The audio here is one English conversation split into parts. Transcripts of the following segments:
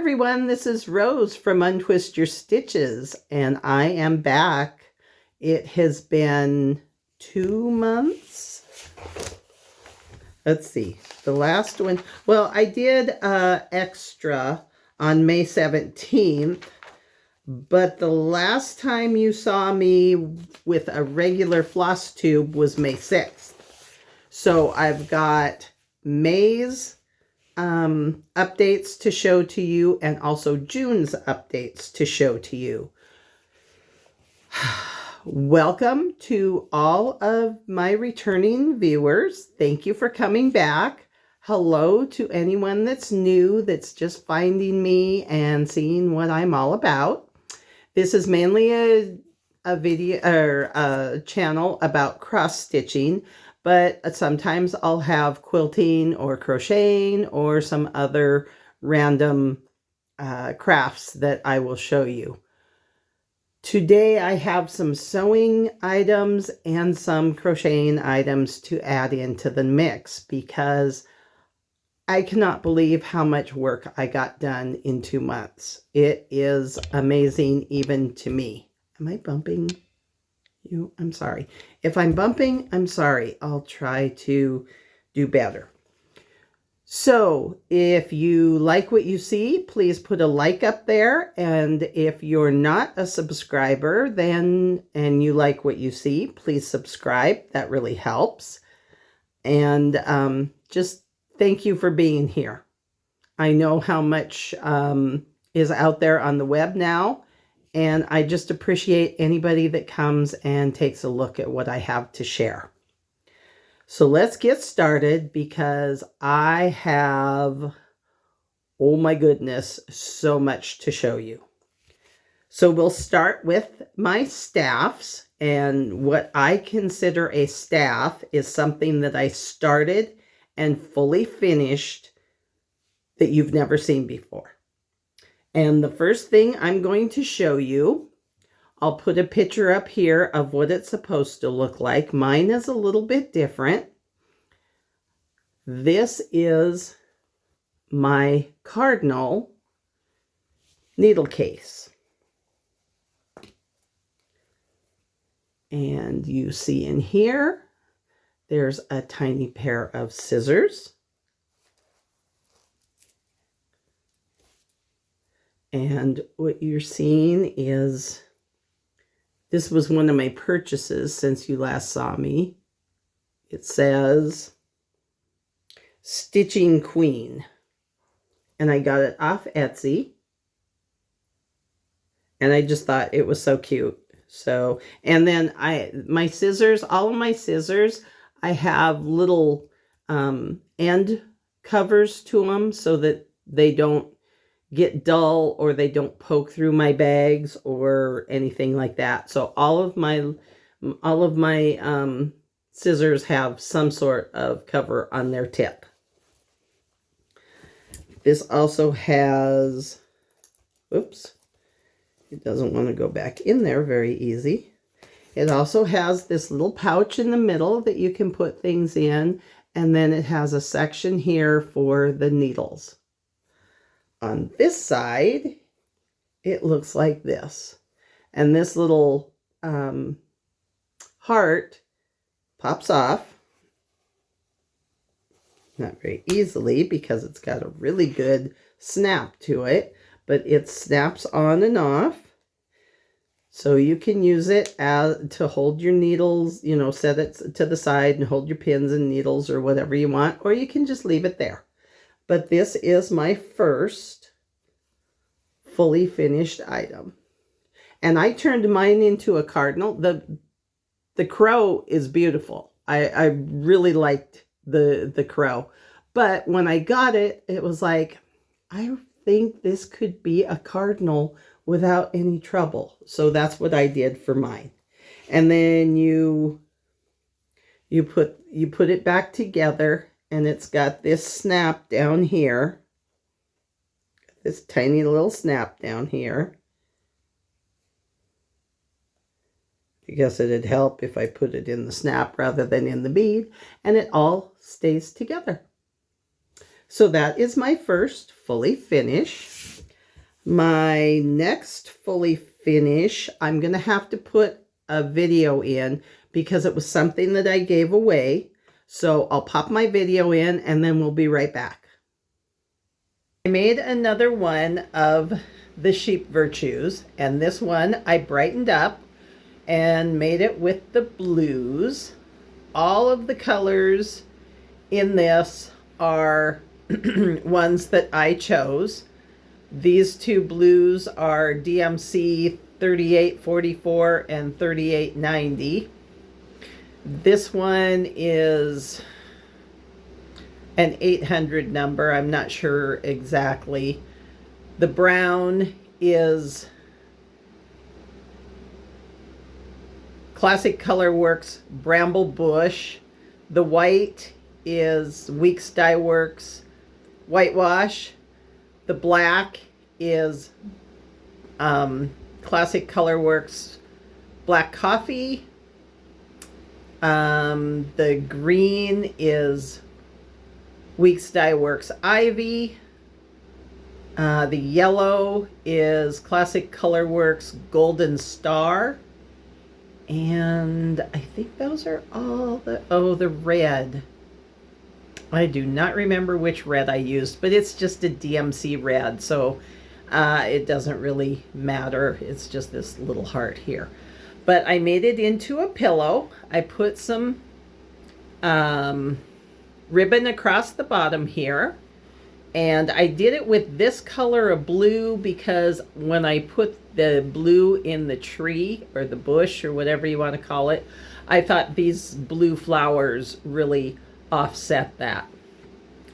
everyone, this is Rose from Untwist Your Stitches, and I am back. It has been 2 months. Let's see, the last one, well, I did extra on May 17th, but the last time you saw me with a regular floss tube was May 6th. So I've got May's updates to show to you, and also June's updates to show to you. Welcome to all of my returning viewers. Thank you for coming back. Hello to anyone that's new, that's just finding me and seeing what I'm all about. This is mainly a video or a channel about cross stitching, but sometimes I'll have quilting or crocheting or some other random crafts that I will show you. Today I have some sewing items and some crocheting items to add into the mix because I cannot believe how much work I got done in 2 months. It is amazing even to me. Am I bumping you? I'm sorry. If I'm bumping, I'm sorry. I'll try to do better. So if you like what you see, please put a like up there. And if you're not a subscriber and you like what you see, please subscribe. That really helps. And just thank you for being here. I know how much is out there on the web now. And I just appreciate anybody that comes and takes a look at what I have to share. So let's get started because I have, oh my goodness, so much to show you. So we'll start with my staffs. And what I consider a staff is something that I started and fully finished that you've never seen before. And the first thing I'm going to show you, I'll put a picture up here of what it's supposed to look like. Mine is a little bit different. This is my Cardinal needle case. And you see in here, there's a tiny pair of scissors. And what you're seeing is, this was one of my purchases since you last saw me. It says Stitching Queen. And I got it off Etsy. And I just thought it was so cute. So, and then my scissors, all of my scissors, I have little end covers to them so that they don't get dull or they don't poke through my bags or anything like that. So all of my scissors have some sort of cover on their tip. This also has, oops, it doesn't want to go back in there very easy. It also has this little pouch in the middle that you can put things in, and then it has a section here for the needles. On this side, it looks like this. And this little heart pops off. Not very easily because it's got a really good snap to it. But it snaps on and off. So you can use it to hold your needles, you know, set it to the side and hold your pins and needles or whatever you want. Or you can just leave it there. But this is my first fully finished item. And I turned mine into a Cardinal. The crow is beautiful. I really liked the crow. But when I got it, it was like, I think this could be a Cardinal without any trouble. So that's what I did for mine. And then you put it back together. And it's got this snap down here. This tiny little snap down here. I guess it'd help if I put it in the snap rather than in the bead. And it all stays together. So that is my first fully finished. My next fully finish, I'm going to have to put a video in because it was something that I gave away. So I'll pop my video in and then we'll be right back. I made another one of the sheep virtues, and this one I brightened up and made it with the blues. All of the colors in this are ones that I chose. These two blues are DMC 3844 and 3890. This one is an 800 number. I'm not sure exactly. The brown is Classic Colorworks Bramble Bush. The white is Weeks Dye Works Whitewash. The black is Classic Colorworks Black Coffee. The green is Weeks Dye Works Ivy. The yellow is Classic Colorworks Golden Star. And I think those are all the red. I do not remember which red I used, but it's just a DMC red, so it doesn't really matter. It's just this little heart here. But I made it into a pillow. I put some ribbon across the bottom here. And I did it with this color of blue because when I put the blue in the tree or the bush or whatever you want to call it, I thought these blue flowers really offset that.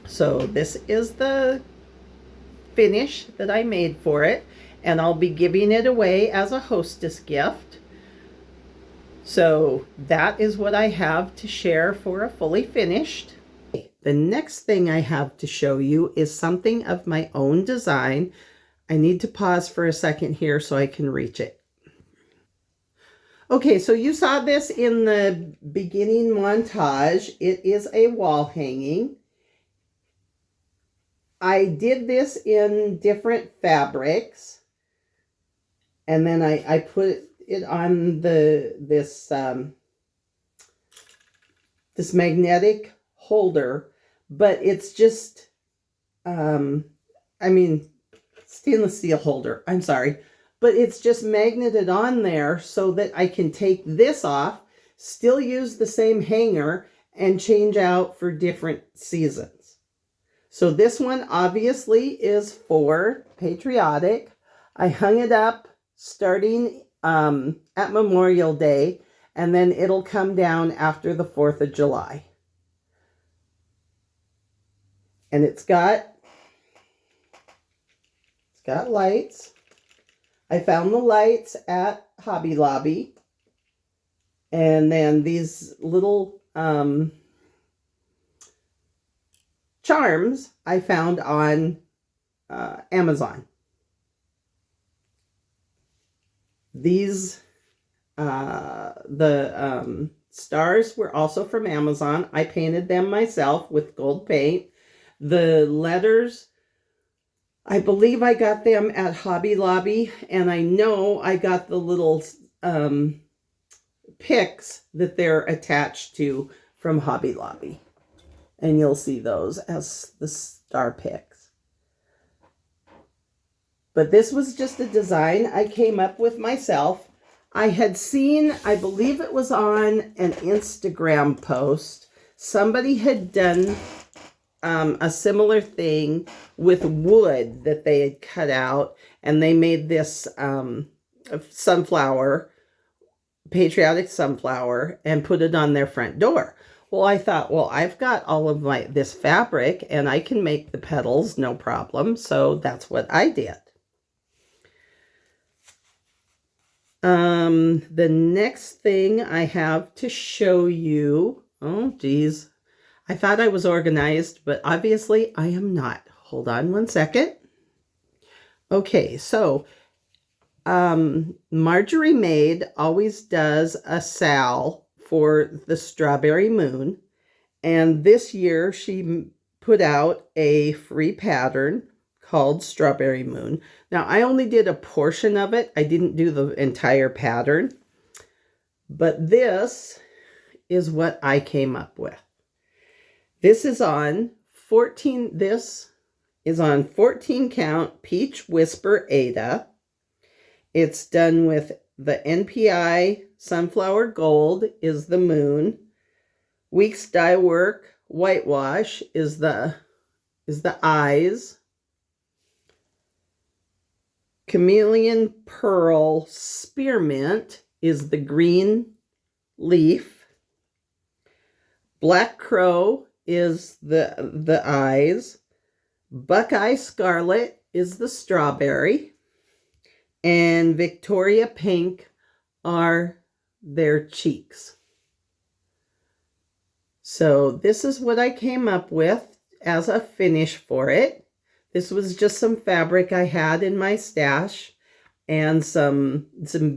So this is the finish that I made for it, and I'll be giving it away as a hostess gift. So that is what I have to share for a fully finished. The next thing I have to show you is something of my own design. I need to pause for a second here so I can reach it. Okay, so you saw this in the beginning montage. It is a wall hanging. I did this in different fabrics, and then I put it on this magnetic holder, but it's just stainless steel holder, I'm sorry, but it's just magneted on there so that I can take this off, still use the same hanger, and change out for different seasons. So this one obviously is for Patriotic. I hung it up starting at Memorial Day, and then it'll come down after the 4th of July. And it's got lights. I found the lights at Hobby Lobby. And then these little charms I found on Amazon. These, the stars were also from Amazon. I painted them myself with gold paint. The letters, I believe I got them at Hobby Lobby, and I know I got the little picks that they're attached to from Hobby Lobby. And you'll see those as the star picks. But this was just a design I came up with myself. I had seen, I believe it was on an Instagram post, somebody had done a similar thing with wood that they had cut out, and they made this sunflower, Patriotic sunflower, and put it on their front door. Well, I thought, well, I've got all of this fabric and I can make the petals, no problem. So that's what I did. The next thing I have to show you, oh geez, I thought I was organized, but obviously I am not. Hold on one second. Okay, so Marjorie always does a sal for the Strawberry Moon, and this year she put out a free pattern called Strawberry Moon. Now, I only did a portion of it. I didn't do the entire pattern. But this is what I came up with. This is on 14 count Peach Whisper Ada. It's done with the NPI Sunflower Gold is the moon. Weeks Dye Work Whitewash is the eyes. Chameleon Perle Spearmint is the green leaf. Black Crow is the eyes. Buckeye Scarlet is the strawberry. And Victoria Pink are their cheeks. So this is what I came up with as a finish for it. This was just some fabric I had in my stash and some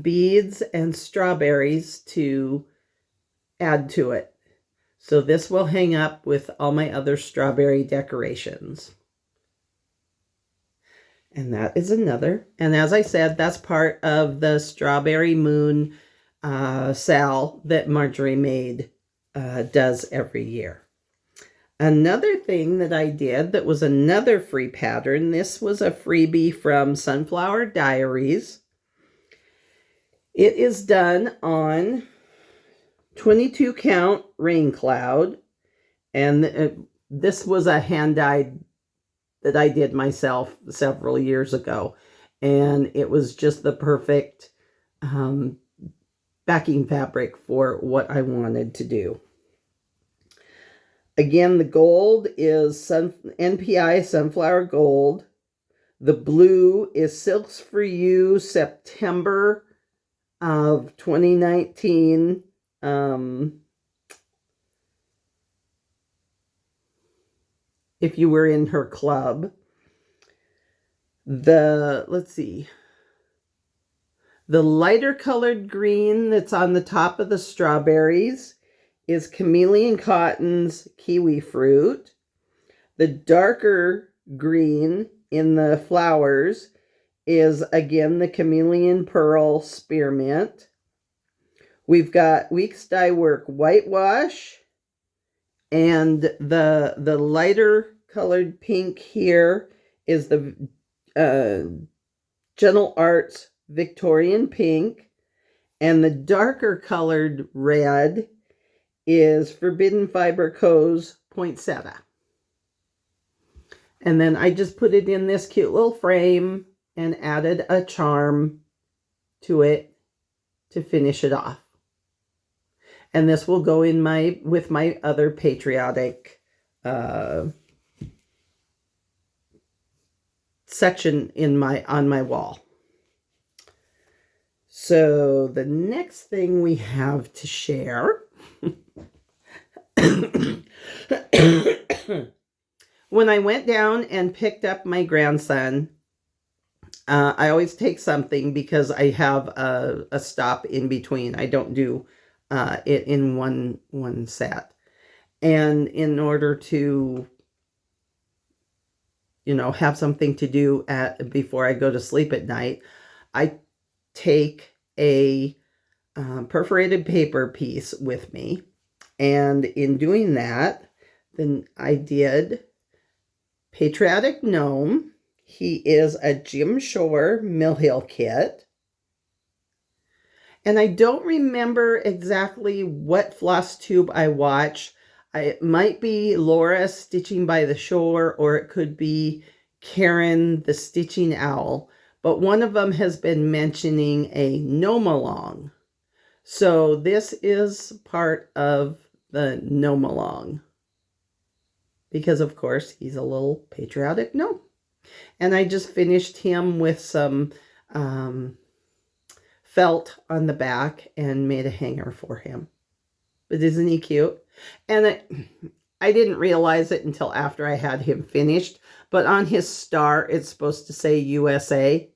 beads and strawberries to add to it. So this will hang up with all my other strawberry decorations. And that is another. And as I said, that's part of the Strawberry Moon sal that Marjorie made, does every year. Another thing that I did that was another free pattern, this was a freebie from Sunflower Diaries. It is done on 22 count Rain Cloud. And this was a hand-dyed that I did myself several years ago. And it was just the perfect backing fabric for what I wanted to do. Again, the gold is NPI Sunflower Gold. The blue is Silks for You September of 2019. If you were in her club. Let's see. The lighter colored green that's on the top of the strawberries is Chameleon Cotton's Kiwi Fruit. The darker green in the flowers is, again, the Chameleon Pearl Spearmint. We've got Weeks Dye Work Whitewash. And the lighter colored pink here is the Gentle Arts Victorian Pink. And the darker colored red is Forbidden Fiber Co's Poinsettia. And then I just put it in this cute little frame and added a charm to it to finish it off. And this will go in with my other Patriotic section on my wall. So the next thing we have to share when I went down and picked up my grandson, I always take something because I have a stop in between. I don't do it in one set. And in order to, have something to do before I go to sleep at night, I take a perforated paper piece with me. And in doing that, then I did Patriotic Gnome. He is a Jim Shore Mill Hill kit. And I don't remember exactly what floss tube I watch. It might be Laura Stitching by the Shore, or it could be Karen the Stitching Owl. But one of them has been mentioning a Gnome Along. So this is part of the Gnome Along. Because, of course, he's a little patriotic gnome. And I just finished him with some felt on the back and made a hanger for him. But isn't he cute? And I didn't realize it until after I had him finished. But on his star, it's supposed to say USA.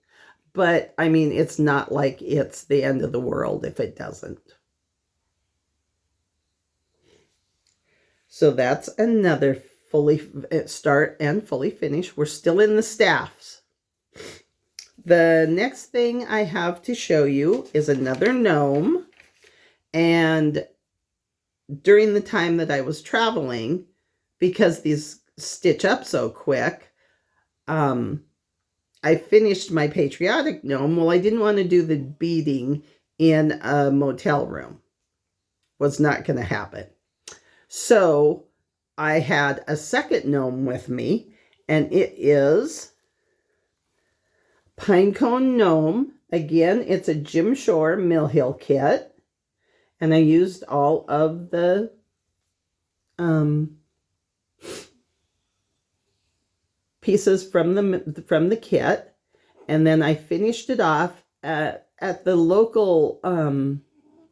But, I mean, it's not like it's the end of the world if it doesn't. So that's another start and fully finish. We're still in the staffs. The next thing I have to show you is another gnome. And during the time that I was traveling, because these stitch up so quick, I finished my Patriotic gnome. Well, I didn't want to do the beading in a motel room. Was not going to happen. So I had a second gnome with me, and it is Pinecone Gnome. Again, it's a Jim Shore Mill Hill kit, and I used all of the pieces from the kit, and then I finished it off at the local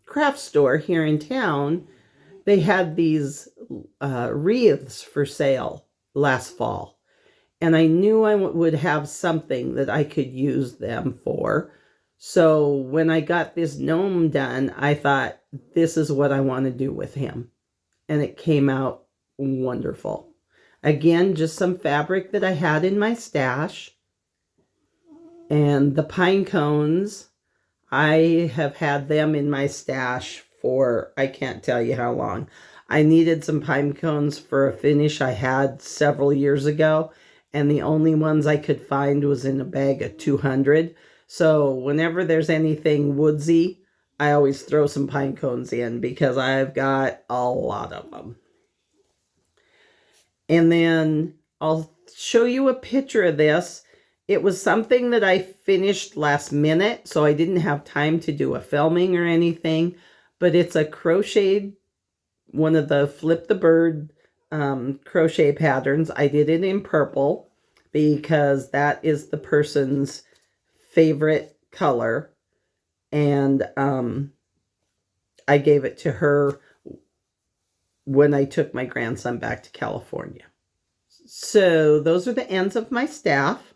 craft store here in town. They had these wreaths for sale last fall, and I knew I would have something that I could use them for. So when I got this gnome done, I thought, this is what I want to do with him. And it came out wonderful. Again, just some fabric that I had in my stash. And the pine cones, I have had them in my stash for, I can't tell you how long. I needed some pine cones for a finish I had several years ago, and the only ones I could find was in a bag of 200. So whenever there's anything woodsy, I always throw some pine cones in because I've got a lot of them. And then I'll show you a picture of this. It was something that I finished last minute, so I didn't have time to do a filming or anything, but it's a crocheted, one of the Flip the Bird crochet patterns. I did it in purple because that is the person's favorite color, and I gave it to her when I took my grandson back to California. So those are the ends of my staff.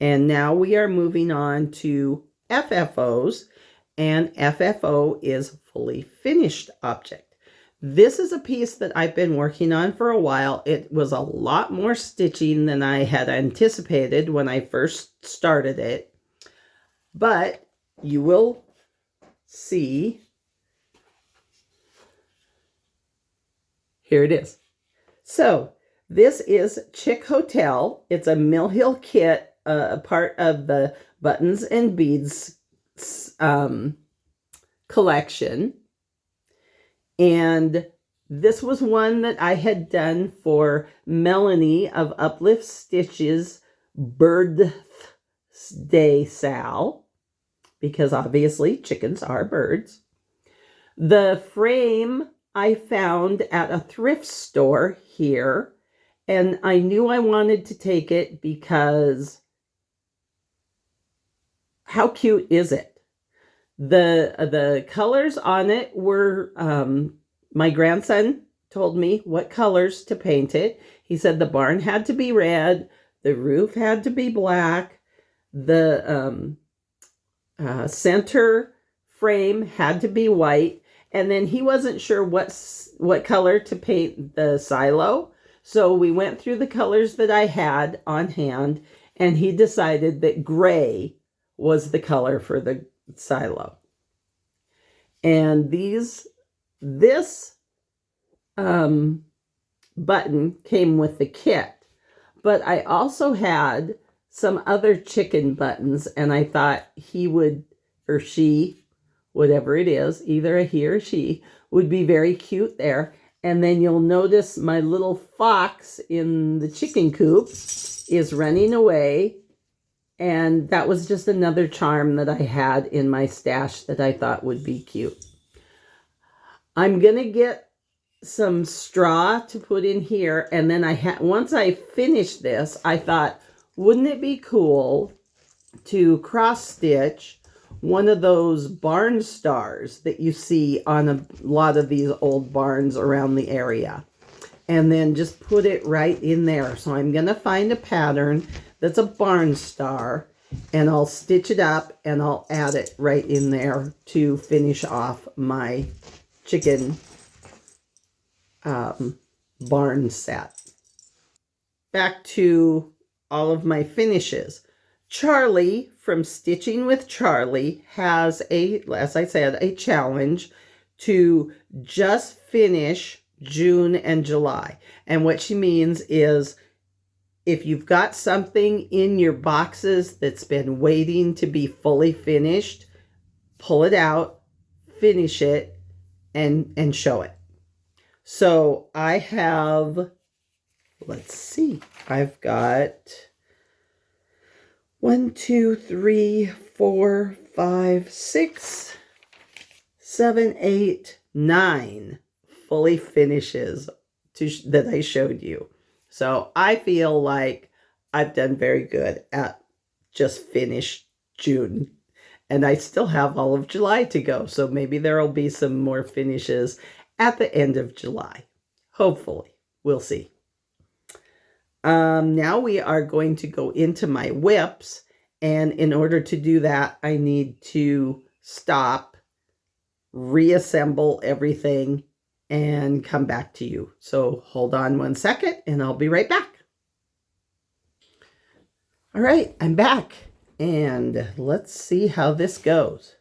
And now we are moving on to FFOs, and FFO is fully finished object. This is a piece that I've been working on for a while. It was a lot more stitching than I had anticipated when I first started it, but you will see. Here it is. So this is Chick Hotel. It's a Mill Hill kit, a part of the Buttons and Beads collection. And this was one that I had done for Melanie of Uplift Stitches Birthday Sal, because obviously chickens are birds. The frame I found at a thrift store here, and I knew I wanted to take it because how cute is it? The colors on it were, my grandson told me what colors to paint it. He said the barn had to be red, the roof had to be black, the center frame had to be white, and then he wasn't sure what color to paint the silo. So we went through the colors that I had on hand, and he decided that gray was the color for the silo. And this button came with the kit, but I also had some other chicken buttons, and I thought he would, or she, whatever it is, either a he or she, would be very cute there. And then you'll notice my little fox in the chicken coop is running away. And that was just another charm that I had in my stash that I thought would be cute. I'm going to get some straw to put in here. And then once I finish this, I thought, wouldn't it be cool to cross stitch one of those barn stars that you see on a lot of these old barns around the area, and then just put it right in there. So I'm going to find a pattern that's a barn star, and I'll stitch it up and I'll add it right in there to finish off my chicken barn set. Back to all of my finishes. Charlie from Stitching with Charlie has as I said, a challenge to just finish June and July. And what she means is if you've got something in your boxes that's been waiting to be fully finished, pull it out, finish it, and show it. So I have, let's see, I've got 1, 2, 3, 4, 5, 6, 7, 8, 9 fully finishes that I showed you. So I feel like I've done very good at just finished June. And I still have all of July to go. So maybe there will be some more finishes at the end of July. Hopefully. We'll see. Now we are going to go into my whips. And in order to do that, I need to stop, reassemble everything, and come back to you. So hold on 1 second and I'll be right back. All right, I'm back. And let's see how this goes.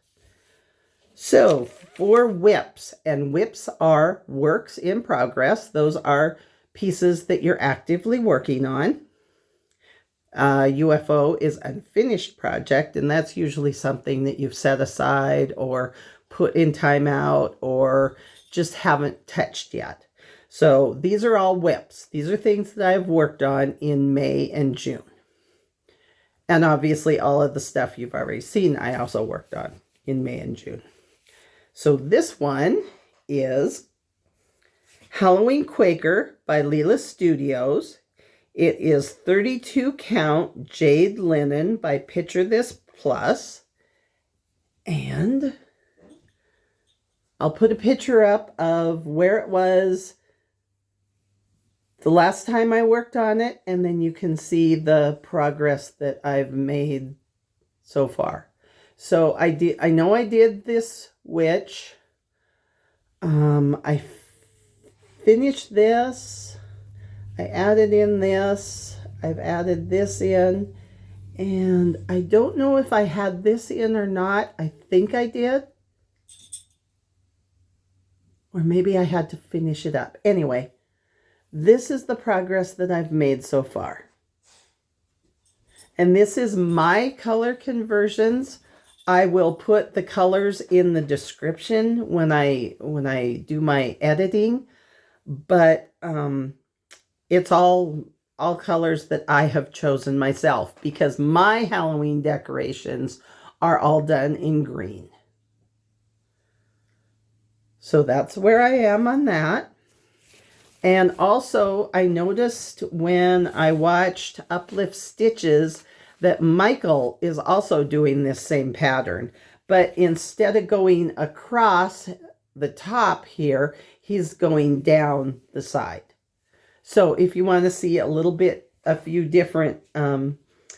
So for whips, and whips are works in progress. Those are pieces that you're actively working on. UFO is unfinished project, and that's usually something that you've set aside or put in timeout or just haven't touched yet. So these are all whips. These are things that I've worked on in May and June. And obviously all of the stuff you've already seen, I also worked on in May and June. So this one is Halloween Quaker by Lila Studios. It is 32 count jade linen by Picture This Plus. And I'll put a picture up of where it was the last time I worked on it, and then you can see the progress that I've made so far. So I know I did this witch. I finished this. I added in this. I've added this in. And I don't know if I had this in or not. I think I did. Or maybe I had to finish it up. Anyway, this is the progress that I've made so far. And this is my color conversions. I will put the colors in the description when I do my editing. But it's all colors that I have chosen myself because my Halloween decorations are all done in green. So that's where I am on that. And also, I noticed when I watched Uplift Stitches that Michael is also doing this same pattern. But instead of going across the top here, he's going down the side. So if you want to see a few different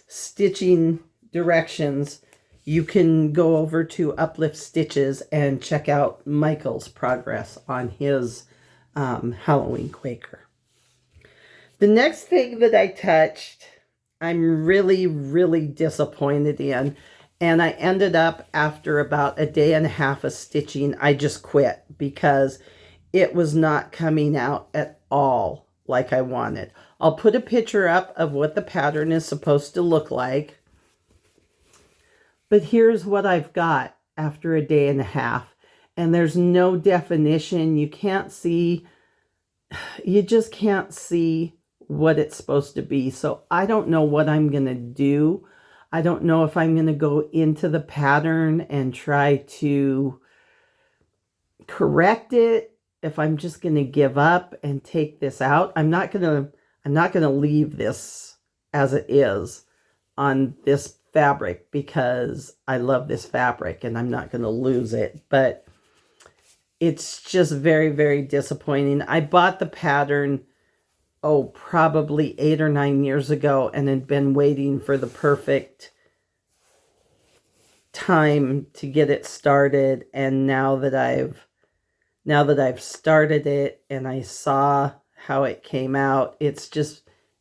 stitching directions, you can go over to Uplift Stitches and check out Michael's progress on his Halloween Quaker. The next thing that I touched, I'm really, really disappointed in. And I ended up, after about a day and a half of stitching, I just quit because it was not coming out at all like I wanted. I'll put a picture up of what the pattern is supposed to look like. But here's what I've got after a day and a half. And there's no definition. You just can't see what it's supposed to be. So I don't know what I'm going to do. I don't know if I'm going to go into the pattern and try to correct it, if I'm just going to give up and take this out. I'm not going to leave this as it is on this fabric because I love this fabric and I'm not going to lose it. But it's just very, very disappointing. I bought the pattern, probably 8 or 9 years ago and had been waiting for the perfect time to get it started. And now that I've now that I've started it and I saw how it came out, it's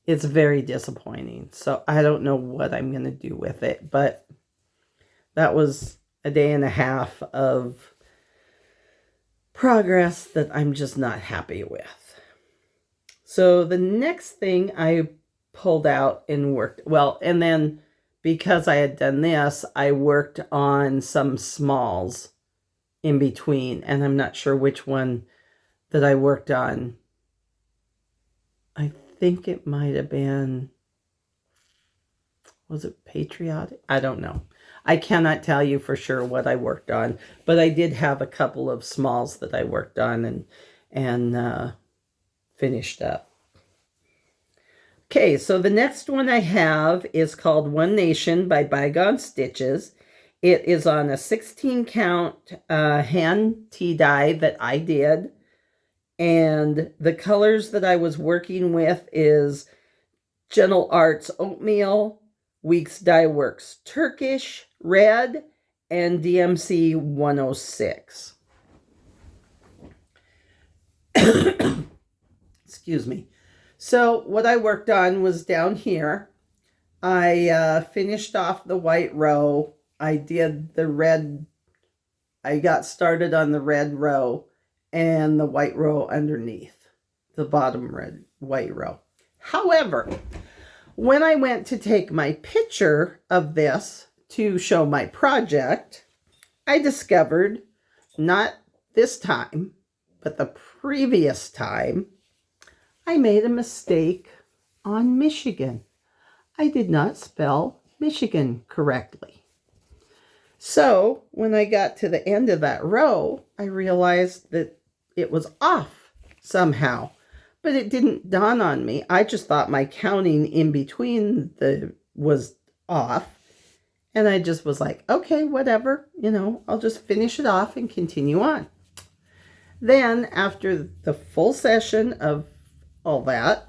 very disappointing. So I don't know what I'm going to do with it, but that was a day and a half of progress that I'm just not happy with. So the next thing I pulled out and worked, well, and then because I had done this, I worked on some smalls in between, and I'm not sure which one that I worked on. I think it might have been, was it Patriotic? I don't know. I cannot tell you for sure what I worked on, but I did have a couple of smalls that I worked on and finished up. Okay, so the next one I have is called One Nation by Bygone Stitches. It is on a 16 count hand tea dye that I did. And the colors that I was working with is Gentle Arts Oatmeal, Weeks Dye Works Turkish Red, and DMC 106. Excuse me. So what I worked on was down here. I finished off the white row. I did the red. I got started on the red row and the white row underneath, the bottom red white row. However, when I went to take my picture of this to show my project, I discovered, not this time, but the previous time, I made a mistake on Michigan. I did not spell Michigan correctly. So when I got to the end of that row, I realized that it was off somehow, but it didn't dawn on me. I just thought my counting in between was off, and I just was like, okay, whatever, I'll just finish it off and continue on. Then after the full session of all that,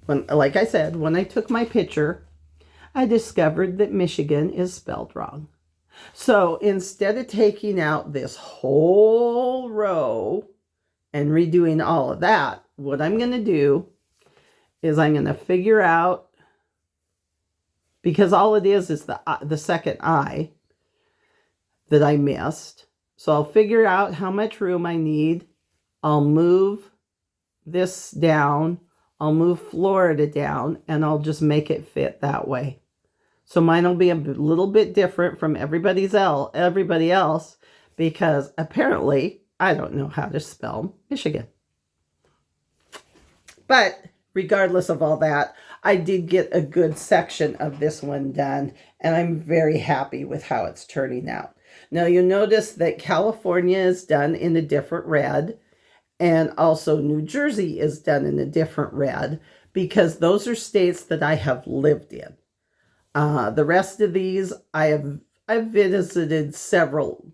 like I said, when I took my picture, I discovered that Michigan is spelled wrong. So instead of taking out this whole row and redoing all of that, what I'm going to do is I'm going to figure out, because all it is the second I that I missed. So I'll figure out how much room I need. I'll move this down. I'll move Florida down, and I'll just make it fit that way. So mine will be a little bit different from everybody else, because apparently I don't know how to spell Michigan. But regardless of all that, I did get a good section of this one done, and I'm very happy with how it's turning out. Now you'll notice that California is done in a different red, and also New Jersey is done in a different red, because those are states that I have lived in. The rest of these, I've visited several,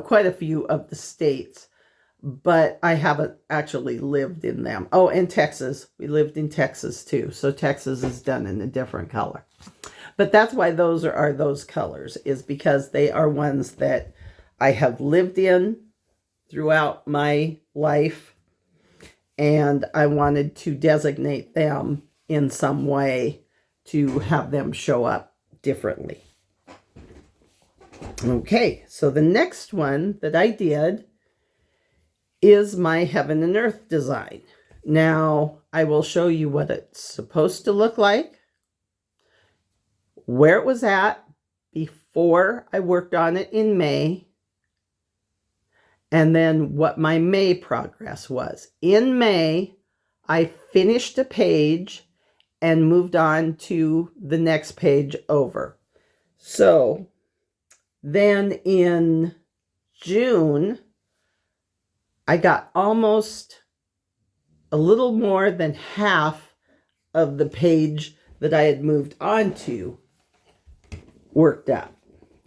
quite a few of the states, but I haven't actually lived in them. Oh, and Texas. We lived in Texas too. So Texas is done in a different color. But that's why those are those colors, is because they are ones that I have lived in throughout my life, and I wanted to designate them in some way to have them show up differently. Okay, so the next one that I did is my Heaven and Earth design. Now, I will show you what it's supposed to look like, where it was at before I worked on it in May, and then what my May progress was. In May, I finished a page and moved on to the next page over. So then in June, I got almost a little more than half of the page that I had moved on to worked up.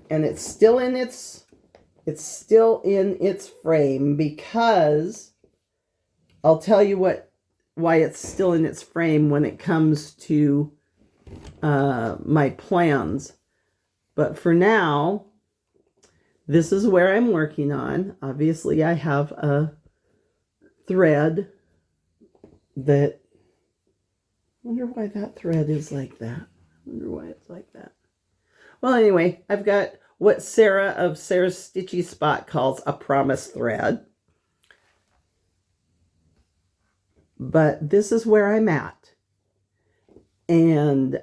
And it's still in its frame, because I'll tell you why it's still in its frame when it comes to my plans. But for now, This is where I'm working on. Obviously, I have a thread that, I wonder why that thread is like that. I wonder why it's like that. Well, anyway, I've got what Sarah of Sarah's Stitchy Spot calls a promise thread. But this is where I'm at. And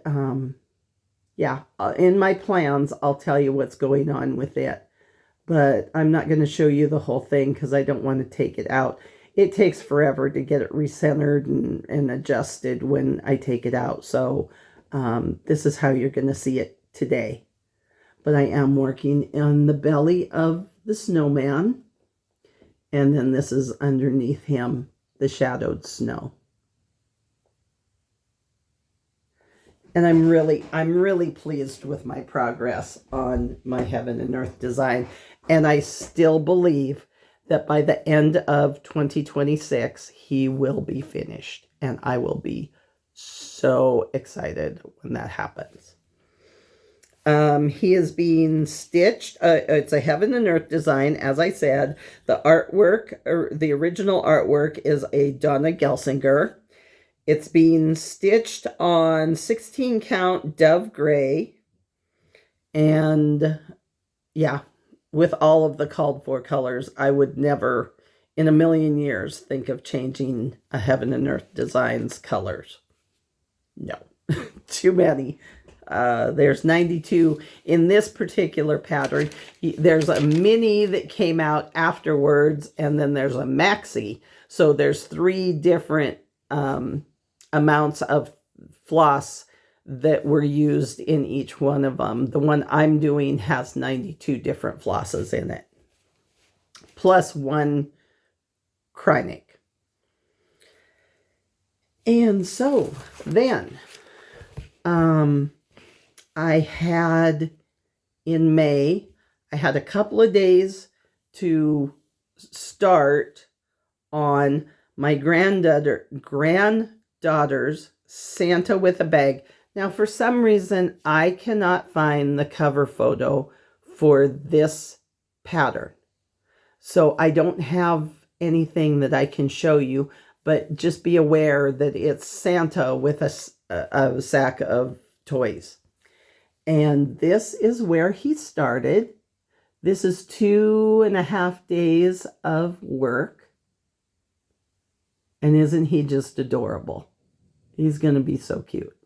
yeah, in my plans, I'll tell you what's going on with it. But I'm not going to show you the whole thing because I don't want to take it out. It takes forever to get it recentered and adjusted when I take it out. So this is how you're going to see it today. But I am working on the belly of the snowman. And then this is underneath him, the shadowed snow. And I'm really pleased with my progress on my Heaven and Earth design. And I still believe that by the end of 2026, he will be finished. And I will be so excited when that happens. He is being stitched. It's a Heaven and Earth design, as I said. The artwork, or the original artwork, is a Donna Gelsinger. It's being stitched on 16 count Dove Gray. And yeah, with all of the called for colors, I would never in a million years think of changing a Heaven and Earth design's colors. No, too many. There's 92 in this particular pattern. There's a mini that came out afterwards, and then there's a maxi. So there's 3 different amounts of floss that were used in each one of them. The one I'm doing has 92 different flosses in it, plus 1 Crynic. And so then I had in May, I had a couple of days to start on my granddaughter's Santa with a Bag. Now, for some reason, I cannot find the cover photo for this pattern. So I don't have anything that I can show you, but just be aware that it's Santa with a sack of toys. And this is where he started. This is 2.5 days of work. And isn't he just adorable? He's going to be so cute.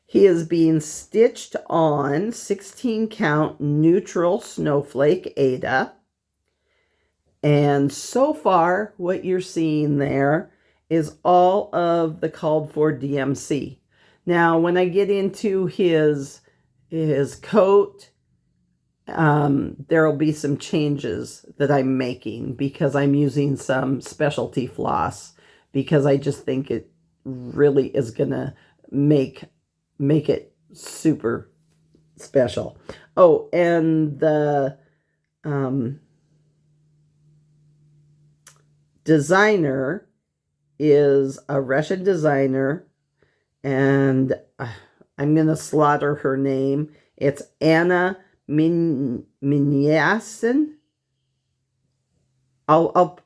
He is being stitched on 16 count neutral snowflake Ada. And so far, what you're seeing there is all of the called for DMC. Now, when I get into his coat, there'll be some changes that I'm making because I'm using some specialty floss because I just think it really is going to make it super special. Oh, and the designer is a Russian designer, and I'm going to slaughter her name. It's Anna Minyasin. I'll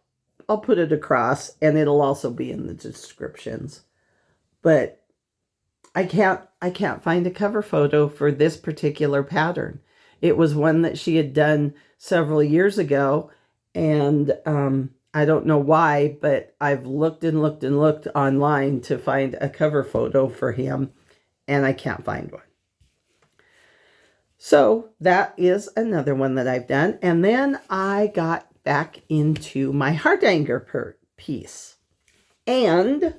put it across, and it'll also be in the descriptions. But I can't find a cover photo for this particular pattern. It was one that she had done several years ago, and I don't know why, but I've looked and looked and looked online to find a cover photo for him, and I can't find one. So that is another one that I've done. And then I got back into my heart hanger piece. And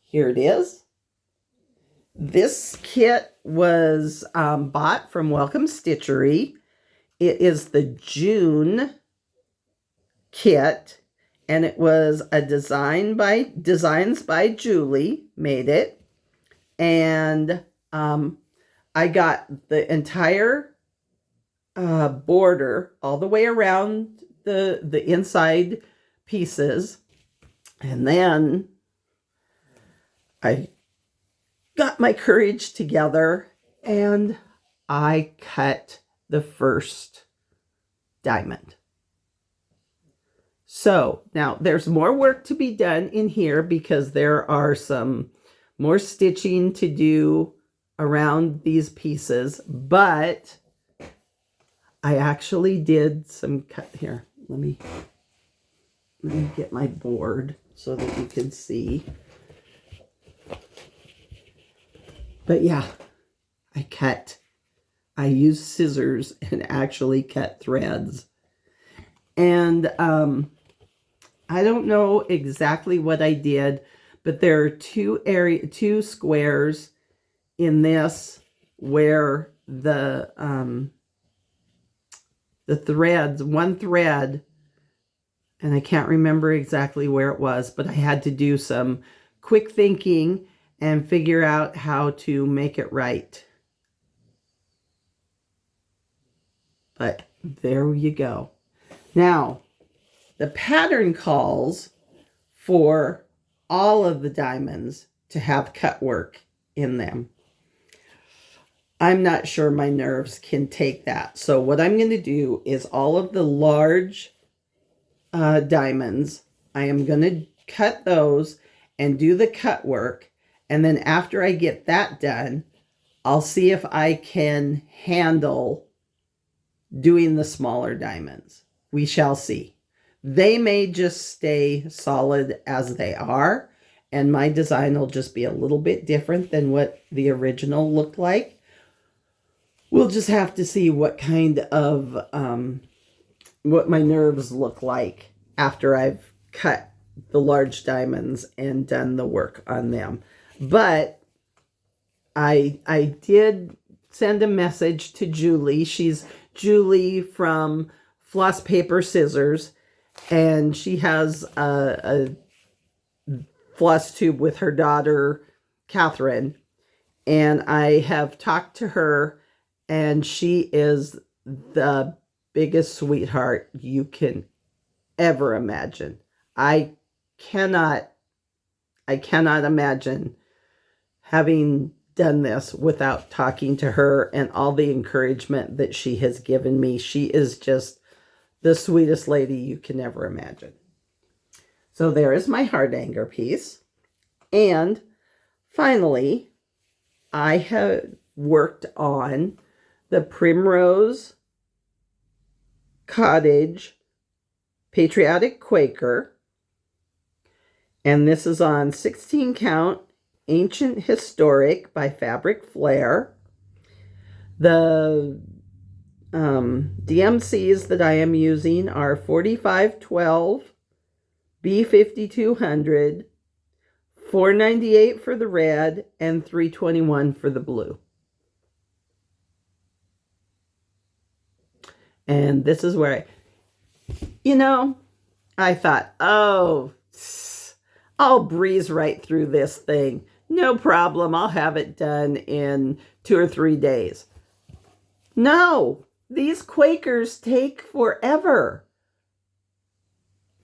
here it is. This kit was bought from Welcome Stitchery. It is the June kit, and it was a Designs by Julie made it. And I got the entire border all the way around the inside pieces, and then I got my courage together and I cut the first diamond. So now there's more work to be done in here because there are some more stitching to do around these pieces, but I actually did some cut here. Let me get my board so that you can see. But yeah, I used scissors and actually cut threads. And I don't know exactly what I did, but there are two squares in this where the threads, one thread, and I can't remember exactly where it was, but I had to do some quick thinking and figure out how to make it right. But there you go. Now, the pattern calls for all of the diamonds to have cut work in them. I'm not sure my nerves can take that. So what I'm going to do is all of the large diamonds, I am going to cut those and do the cut work. And then after I get that done, I'll see if I can handle doing the smaller diamonds. We shall see. They may just stay solid as they are, and my design will just be a little bit different than what the original looked like. We'll just have to see what kind of, what my nerves look like after I've cut the large diamonds and done the work on them. But I did send a message to Julie. She's Julie from Floss Paper Scissors, and she has a floss tube with her daughter, Catherine. And I have talked to her, and she is the biggest sweetheart you can ever imagine. I cannot imagine having done this without talking to her and all the encouragement that she has given me. She is just the sweetest lady you can ever imagine. So there is my heart anger piece. And finally, I have worked on the Primrose Cottage Patriotic Quaker. And this is on 16 count Ancient Historic by Fabric Flair. The DMCs that I am using are 4512, B5200, 498 for the red, and 321 for the blue. And this is where I thought, oh, I'll breeze right through this thing. No problem. I'll have it done in 2 or 3 days. No, these Quakers take forever.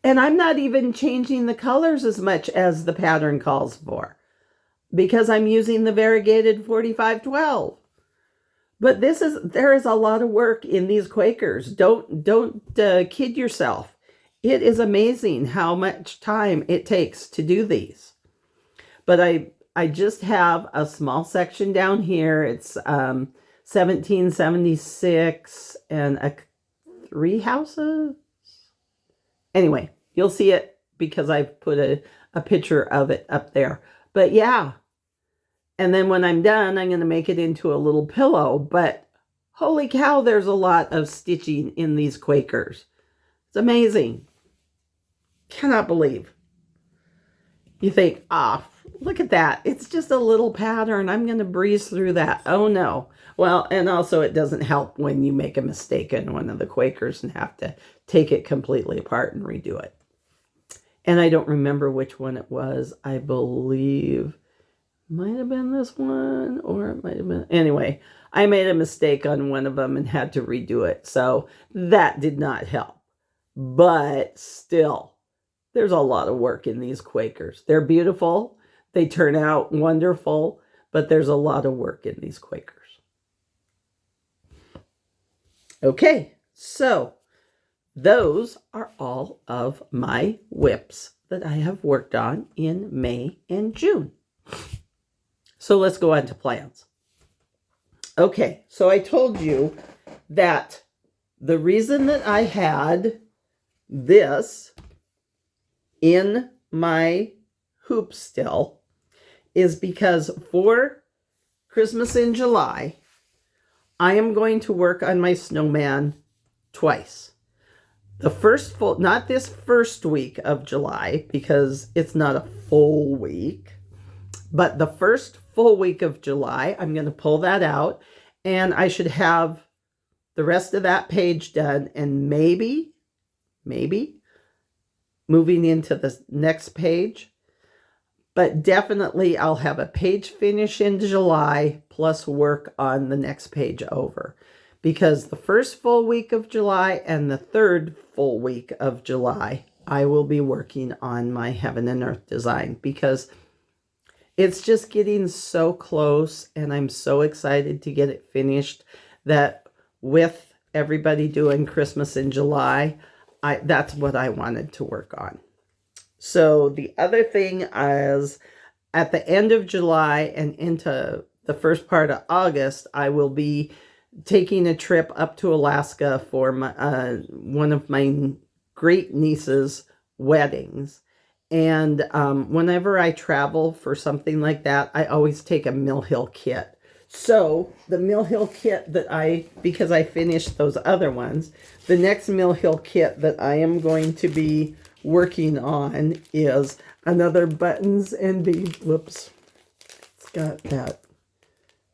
And I'm not even changing the colors as much as the pattern calls for, because I'm using the variegated 4512. But there is a lot of work in these Quakers. Don't kid yourself. It is amazing how much time it takes to do these. But I just have a small section down here. It's 1776 and 3 houses. Anyway, you'll see it because I've put a picture of it up there. But yeah. And then when I'm done, I'm going to make it into a little pillow. But holy cow, there's a lot of stitching in these Quakers. It's amazing. Cannot believe. You think, look at that. It's just a little pattern. I'm going to breeze through that. Oh, no. Well, and also it doesn't help when you make a mistake in one of the Quakers and have to take it completely apart and redo it. And I don't remember which one it was. I believe might have been this one, or it might have been... Anyway, I made a mistake on one of them and had to redo it. So that did not help. But still, there's a lot of work in these Quakers. They're beautiful. They turn out wonderful, but there's a lot of work in these Quakers. Okay, so those are all of my whips that I have worked on in May and June. So let's go on to plans. Okay, so I told you that the reason that I had this in my hoop still is because for Christmas in July, I am going to work on my snowman twice. The first full, not this first week of July, because it's not a full week, but the first full week of July, I'm going to pull that out, and I should have the rest of that page done, and maybe moving into the next page, but definitely I'll have a page finish in July plus work on the next page over, because the first full week of July and the third full week of July, I will be working on my Heaven and Earth design, because it's just getting so close and I'm so excited to get it finished that with everybody doing Christmas in July, that's what I wanted to work on. So the other thing is at the end of July and into the first part of August, I will be taking a trip up to Alaska for my, one of my great niece's weddings. And whenever I travel for something like that, I always take a Mill Hill kit. So the Mill Hill kit that because I finished those other ones, the next Mill Hill kit that I am going to be working on is another buttons and beads. Whoops. It's got that.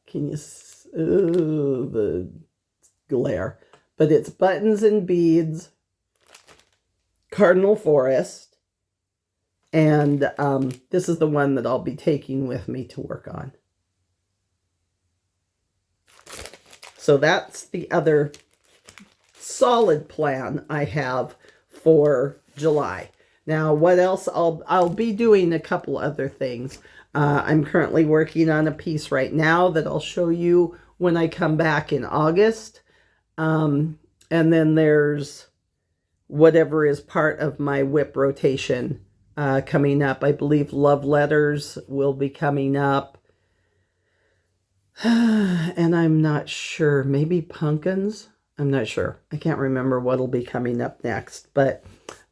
Can you see the glare? But it's buttons and beads, Cardinal Forest. And this is the one that I'll be taking with me to work on. So that's the other solid plan I have for July. Now, what else? I'll be doing a couple other things. I'm currently working on a piece right now that I'll show you when I come back in August. And then there's whatever is part of my whip rotation coming up. I believe Love Letters will be coming up. And I'm not sure. Maybe Pumpkins? I'm not sure. I can't remember what'll be coming up next. But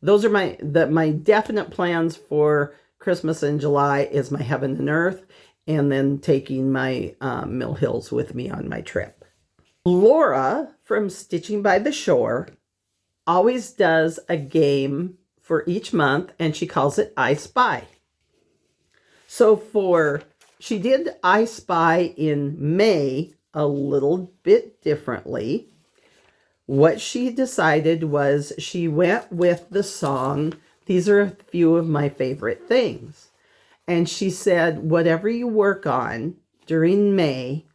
those are my definite plans for Christmas in July is my Heaven and Earth, and then taking my Mill Hills with me on my trip. Laura from Stitching by the Shore always does a game for each month, and she calls it I Spy. So she did I Spy in May a little bit differently. What she decided was she went with the song, These Are a Few of My Favorite Things. And she said, whatever you work on during May,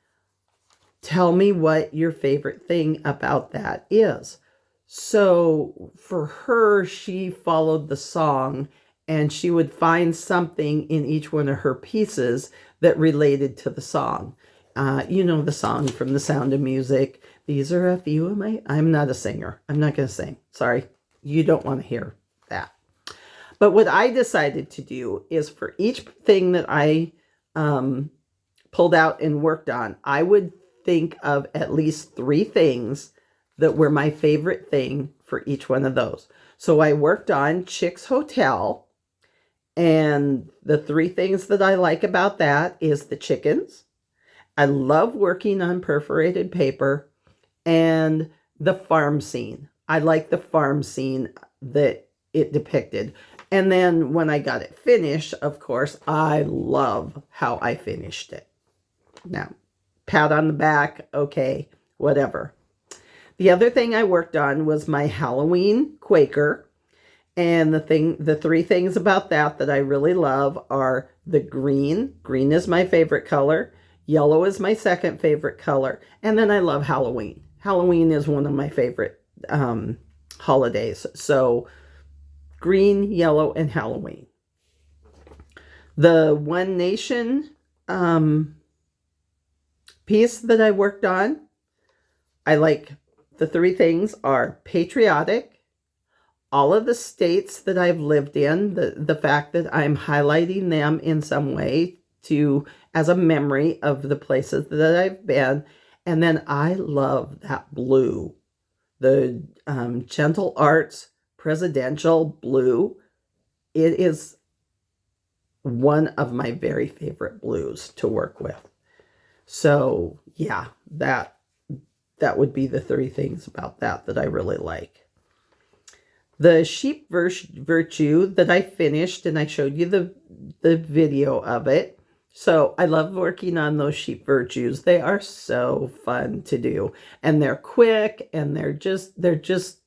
tell me what your favorite thing about that is. So for her, she followed the song, and she would find something in each one of her pieces that related to the song. You know the song from The Sound of Music. These are a few of my... I'm not a singer. I'm not going to sing. Sorry. You don't want to hear that. But what I decided to do is for each thing that I pulled out and worked on, I would think of at least 3 things that were my favorite thing for each one of those. So I worked on Chick's Hotel, and the 3 things that I like about that is the chickens. I love working on perforated paper, and the farm scene. I like the farm scene that it depicted. And then when I got it finished, of course, I love how I finished it. Now, pat on the back, okay, whatever. The other thing I worked on was my Halloween Quaker. And the 3 things about that I really love are the green. Green is my favorite color. Yellow is my second favorite color. And then I love Halloween. Halloween is one of my favorite holidays. So green, yellow, and Halloween. The One Nation piece that I worked on, I like the three things are Patriotic, all of the states that I've lived in, the fact that I'm highlighting them in some way as a memory of the places that I've been. And then I love that blue, the Gentle Arts Presidential Blue. It is one of my very favorite blues to work with. So yeah, that would be the three things about that I really like. The Sheep Virtue that I finished, and I showed you the video of it. So I love working on those Sheep Virtues. They are so fun to do, and they're quick, and they're just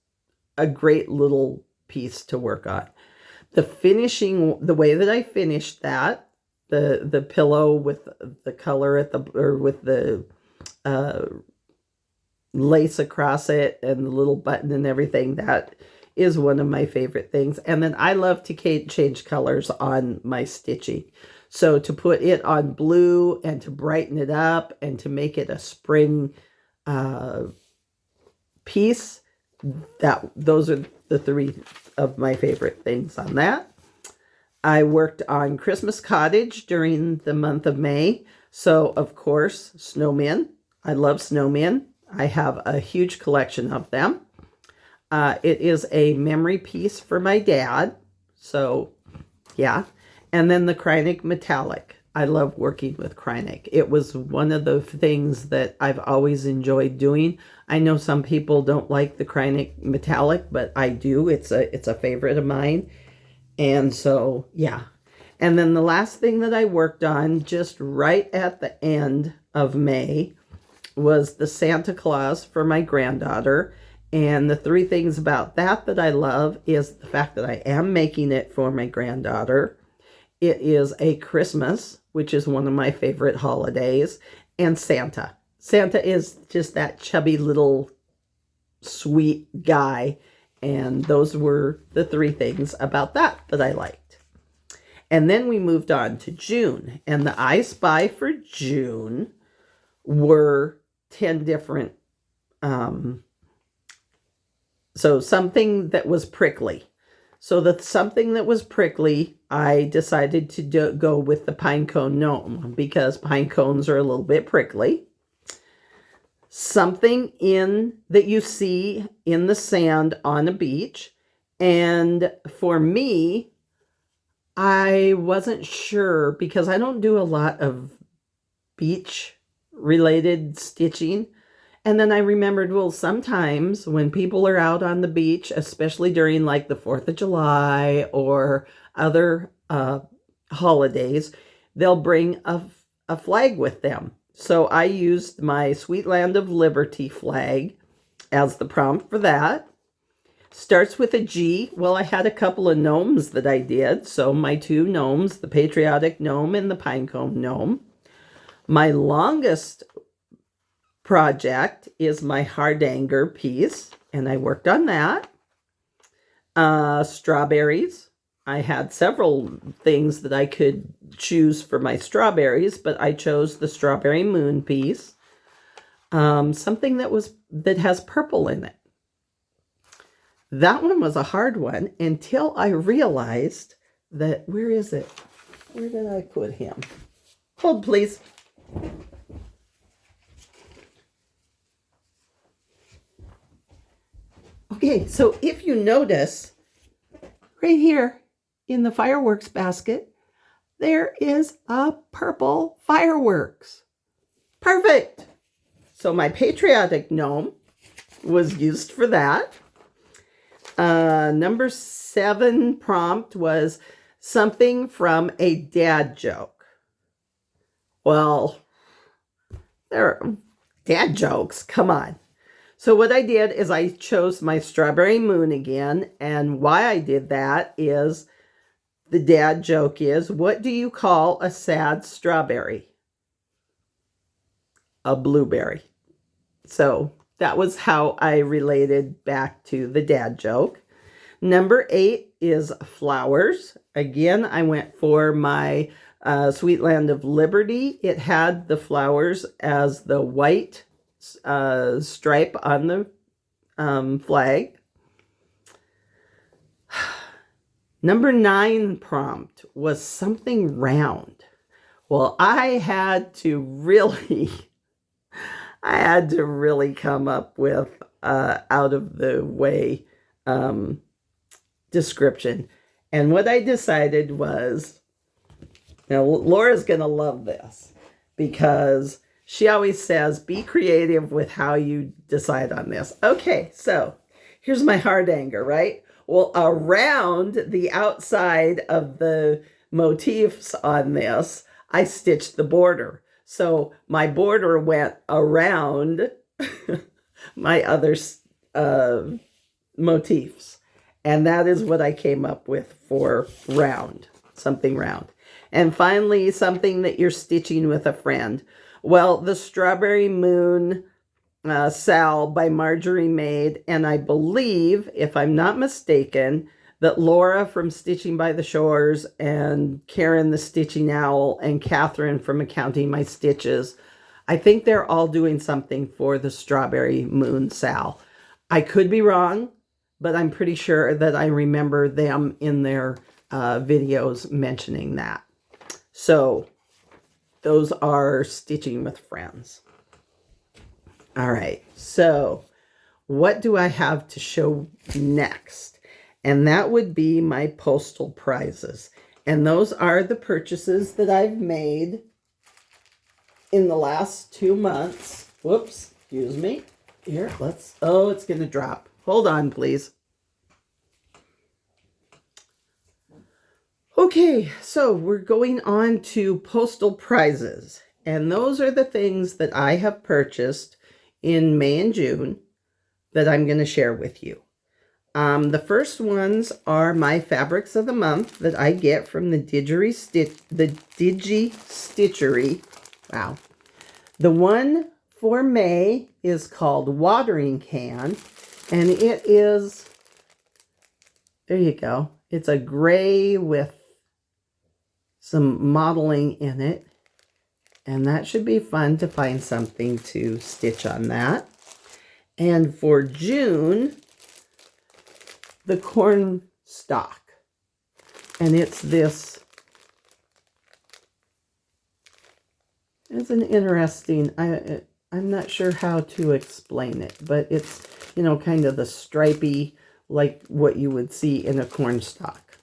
a great little piece to work on. The way that I finished that, the pillow with the color with the lace across it and the little button and everything, that is one of my favorite things. And then I love to change colors on my stitching. So to put it on blue and to brighten it up and to make it a spring piece, those are the three of my favorite things on that. I worked on Christmas Cottage during the month of May. So of course, snowmen. I love snowmen. I have a huge collection of them. It is a memory piece for my dad. So yeah. And then the Chronic Metallic. I love working with Chronic. It was one of the things that I've always enjoyed doing. I know some people don't like the Chronic Metallic, but I do. It's a favorite of mine. And so, yeah. And then the last thing that I worked on just right at the end of May was the Santa Claus for my granddaughter. And the three things about that I love is the fact that I am making it for my granddaughter. It is a Christmas, which is one of my favorite holidays, and Santa. Santa is just that chubby little sweet guy, and those were the three things about that I liked. And then we moved on to June, and the I Spy for June were 10 different, so something that was prickly. So something that was prickly, I decided to go with the Pinecone Gnome because pine cones are a little bit prickly. Something that you see in the sand on a beach. And for me, I wasn't sure because I don't do a lot of beach related stitching. And then I remembered, well, sometimes when people are out on the beach, especially during like the 4th of July or other holidays, they'll bring a flag with them. So I used my Sweet Land of Liberty flag as the prompt for that. Starts with a G. Well, I had a couple of gnomes that I did. So my two gnomes, the Patriotic Gnome and the Pinecone Gnome. My longest project is my Hardanger piece, and I worked on that. Strawberries. I had several things that I could choose for my strawberries, but I chose the Strawberry Moon piece. Something that has purple in it. That one was a hard one until I realized that, where is it? Where did I put him? Hold, please. Okay, so if you notice, right here in the fireworks basket, there is a purple fireworks. Perfect! So my Patriotic Gnome was used for that. Number 7 prompt was something from a dad joke. Well, there are dad jokes, come on. So what I did is I chose my Strawberry Moon again, and why I did that is the dad joke is, what do you call a sad strawberry? A blueberry. So that was how I related back to the dad joke. Number 8 is flowers. Again, I went for my Sweet Land of Liberty. It had the flowers as the white stripe on the flag. Number 9 prompt was something round. Well, I had to really come up with out of the way description. And what I decided was, now Laura's going to love this because she always says, be creative with how you decide on this. Okay, so here's my hard anger, right? Well, around the outside of the motifs on this, I stitched the border. So my border went around my other motifs. And that is what I came up with for round, something round. And finally, something that you're stitching with a friend. Well, the Strawberry Moon Sal by Marjorie made, and I believe, if I'm not mistaken, that Laura from Stitching by the Shores and Karen the Stitching Owl and Catherine from Accounting My Stitches, I think they're all doing something for the Strawberry Moon Sal. I could be wrong, but I'm pretty sure that I remember them in their videos mentioning that. So those are Stitching with Friends. All right, so what do I have to show next? And that would be my postal prizes. And those are the purchases that I've made in the last 2 months. Whoops, excuse me. Here, oh, it's going to drop. Hold on, please. Okay, so we're going on to postal prizes. And those are the things that I have purchased in May and June that I'm going to share with you. The first ones are my fabrics of the month that I get from the Digi Stitchery. Wow. The one for May is called Watering Can, and it is, there you go. It's a gray with some modeling in it. And that should be fun to find something to stitch on that. And for June, the corn stalk. And it's this, it's an interesting, I'm not sure how to explain it, but it's, you know, kind of the stripy, like what you would see in a corn stalk.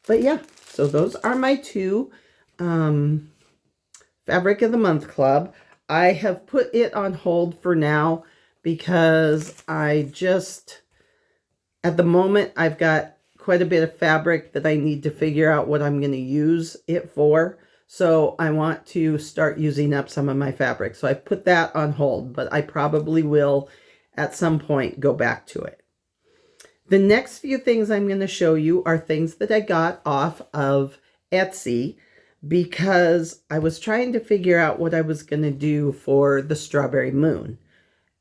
But yeah, so those are my two Fabric of the Month Club. I have put it on hold for now because I just, at the moment, I've got quite a bit of fabric that I need to figure out what I'm going to use it for. So I want to start using up some of my fabric. So I've put that on hold, but I probably will at some point go back to it. The next few things I'm going to show you are things that I got off of Etsy, because I was trying to figure out what I was going to do for the Strawberry Moon.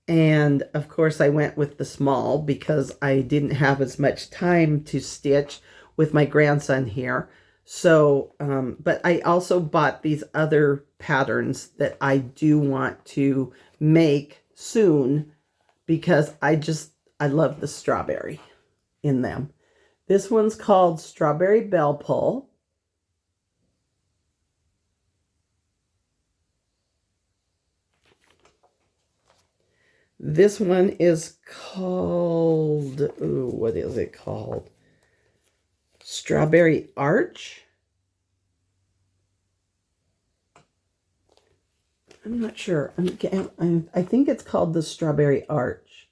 And of course I went with the small because I didn't have as much time to stitch with my grandson here. So, but I also bought these other patterns that I do want to make soon because I love the strawberry in them. This one's called Strawberry Bell Pull. This one is called, ooh, what is it called? Strawberry Arch? I'm not sure. I think it's called the Strawberry Arch.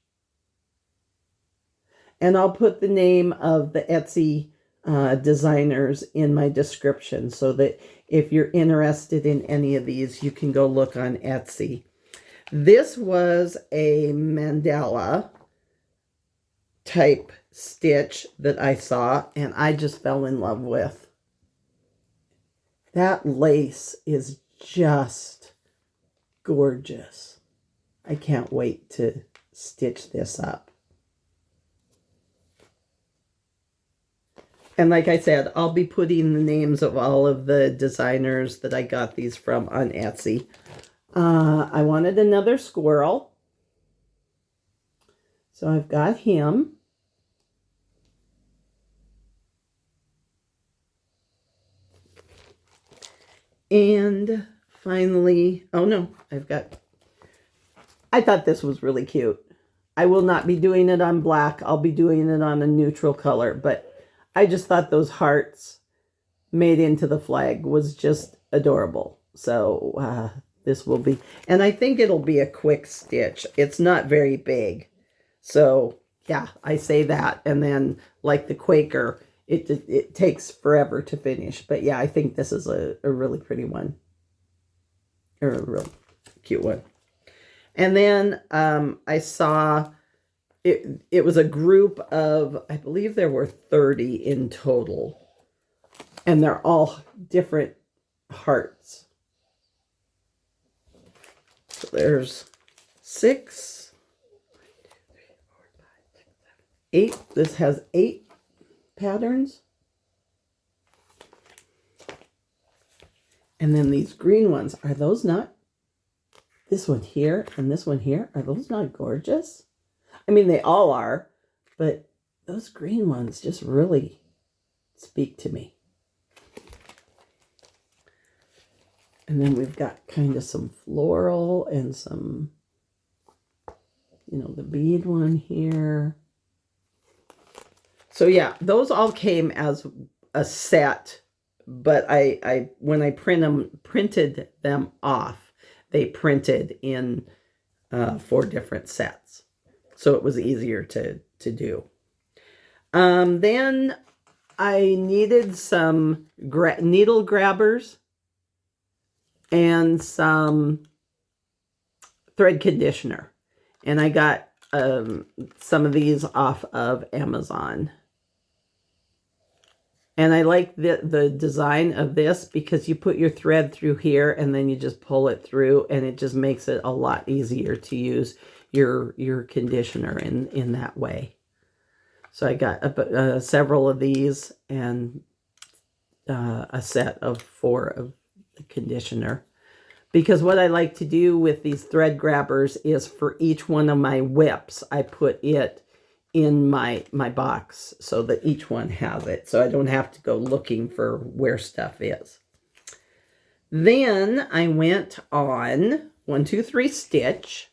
And I'll put the name of the Etsy designers in my description so that if you're interested in any of these, you can go look on Etsy. This was a mandala type stitch that I saw and I just fell in love with. That lace is just gorgeous. I can't wait to stitch this up. And like I said, I'll be putting the names of all of the designers that I got these from on Etsy. I wanted another squirrel. So I've got him. And finally, oh no, I thought this was really cute. I will not be doing it on black. I'll be doing it on a neutral color, but I just thought those hearts made into the flag was just adorable. So this will be, and I think it'll be a quick stitch. It's not very big. So yeah, I say that. And then like the Quaker, it takes forever to finish. But yeah, I think this is a really pretty one. Or a real cute one. And then I saw it was a group of, I believe there were 30 in total. And they're all different hearts. So there's 6, 8. This has 8 patterns. And then these green ones, are those not? This one here and this one here, are those not gorgeous? I mean, they all are, but those green ones just really speak to me. And then we've got kind of some floral and some, you know, the bead one here. So yeah, those all came as a set, but I when I printed them off, they printed in 4 different sets. So it was easier to do. Then I needed some needle grabbers and some thread conditioner. And I got some of these off of Amazon. And I like the design of this because you put your thread through here and then you just pull it through, and it just makes it a lot easier to use your conditioner in that way. So I got several of these and a set of 4 of the conditioner. Because what I like to do with these thread grabbers is for each one of my whips, I put it in my box so that each one has it. So I don't have to go looking for where stuff is. Then I went on 1, 2, 3 stitch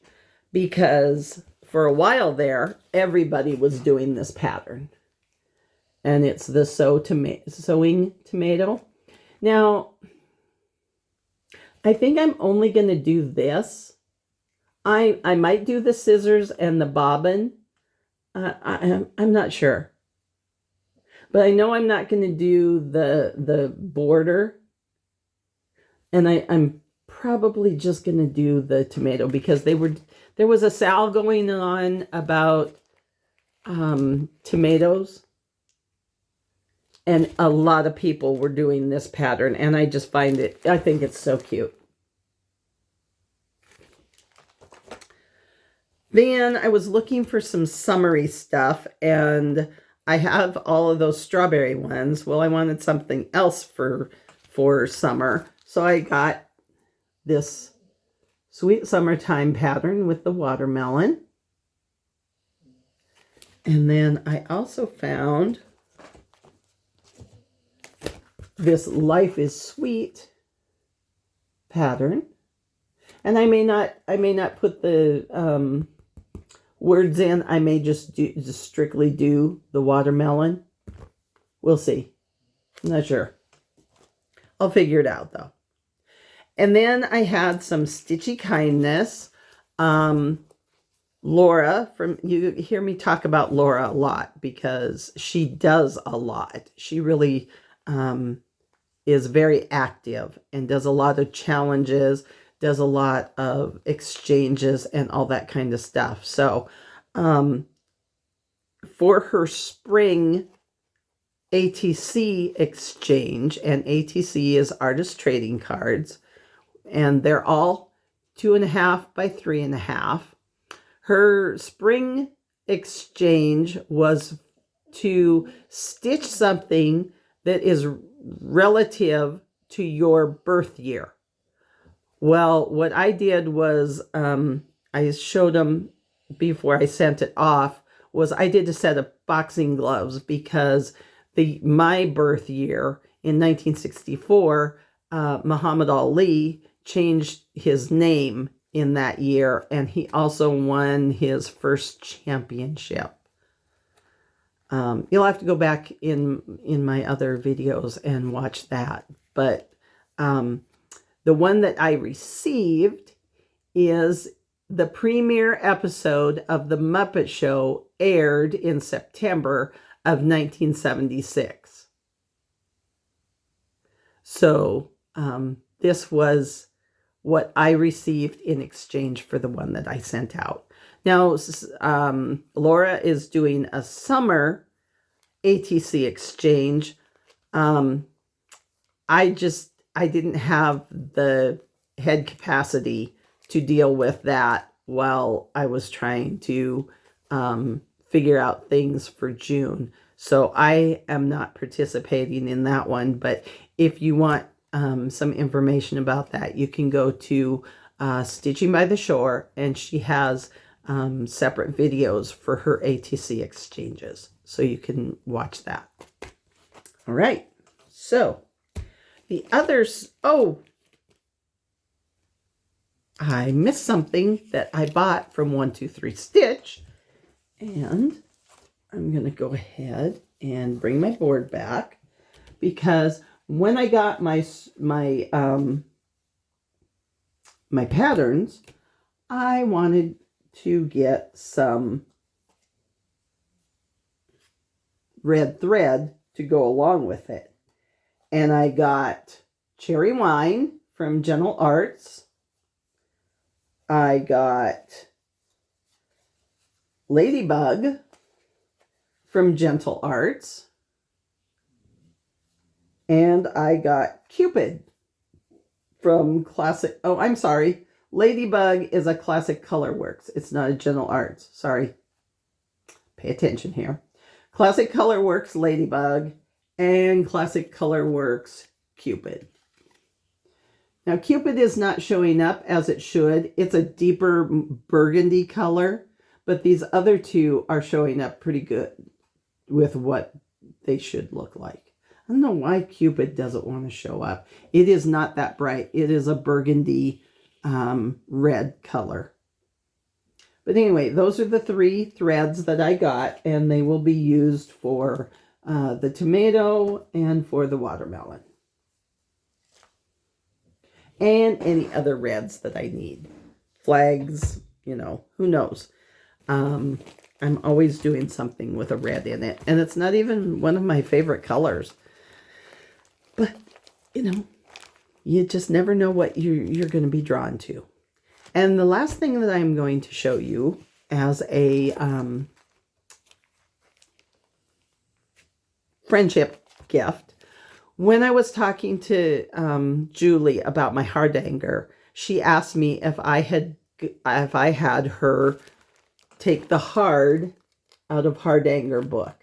because for a while there, everybody was doing this pattern. And it's the sewing tomato. Now, I think I'm only going to do this. I might do the scissors and the bobbin. I'm not sure. But I know I'm not going to do the border. And I'm probably just going to do the tomato because there was a sale going on about tomatoes. And a lot of people were doing this pattern, and I just I think it's so cute. Then I was looking for some summery stuff, and I have all of those strawberry ones. Well, I wanted something else for summer, so I got this Sweet Summertime pattern with the watermelon. And then I also found this Life is Sweet pattern, and I may not put the words in. I may just strictly do the watermelon. We'll see. I'm not sure. I'll figure it out though. And then I had some Stitchy Kindness. Laura, you hear me talk about Laura a lot because she does a lot. She really is very active and does a lot of challenges, does a lot of exchanges and all that kind of stuff. So for her spring ATC exchange, and ATC is artist trading cards, and they're all 2.5 by 3.5. Her spring exchange was to stitch something that is relative to your birth year. Well, what I did was I showed them before I sent it off was I did a set of boxing gloves because my birth year in 1964, Muhammad Ali changed his name in that year, and he also won his first championship. You'll have to go back in my other videos and watch that. But the one that I received is the premiere episode of The Muppet Show, aired in September of 1976. So this was what I received in exchange for the one that I sent out. Now, Laura is doing a summer ATC exchange. I didn't have the head capacity to deal with that while I was trying to figure out things for June. So I am not participating in that one. But if you want some information about that, you can go to Stitching by the Shore, and she has separate videos for her ATC exchanges. So you can watch that. All right. So the others, I missed something that I bought from 123 Stitch, and I'm going to go ahead and bring my board back, because when I got my patterns, I wanted to get some red thread to go along with it. And I got Cherry Wine from Gentle Arts. I got Ladybug from Gentle Arts. And I got Cupid from Classic. Oh, I'm sorry. Ladybug is a Classic Colorworks. It's not a Gentle Arts. Sorry. Pay attention here. Classic Colorworks Ladybug and Classic Colorworks Cupid. Now, Cupid is not showing up as it should. It's a deeper burgundy color, but these other two are showing up pretty good with what they should look like. I don't know why Cupid doesn't want to show up. It is not that bright. It is a burgundy red color. But anyway, those are the 3 threads that I got, and they will be used for the tomato and for the watermelon. And any other reds that I need. Flags, you know, who knows. I'm always doing something with a red in it. And it's not even one of my favorite colors. But, you know, you just never know what you're going to be drawn to. And the last thing that I'm going to show you as a friendship gift, when I was talking to Julie about my hardanger, she asked me if I had her take the hard out of hardanger book,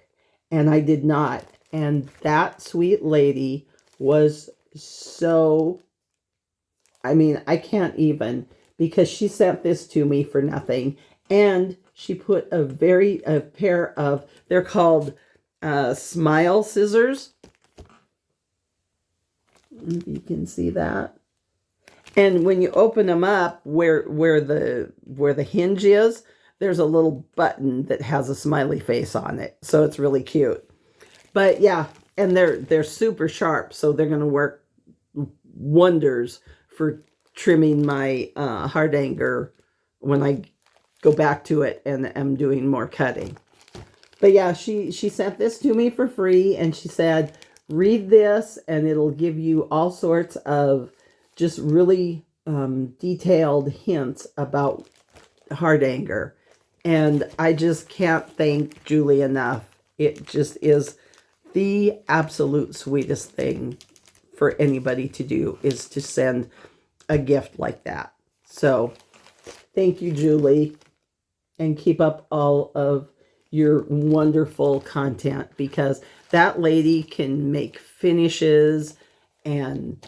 and I did not. And that sweet lady was so, I mean, I can't even, because she sent this to me for nothing, and she put a pair of, they're called Smile scissors. If you can see that. And when you open them up, where the hinge is, there's a little button that has a smiley face on it. So it's really cute. But yeah, and they're super sharp, so they're going to work wonders for trimming my hardanger when I go back to it and am doing more cutting. But yeah, she sent this to me for free, and she said, read this and it'll give you all sorts of just really detailed hints about hardanger. And I just can't thank Julie enough. It just is the absolute sweetest thing for anybody to do, is to send a gift like that. So thank you, Julie, and keep up all of your wonderful content, because that lady can make finishes, and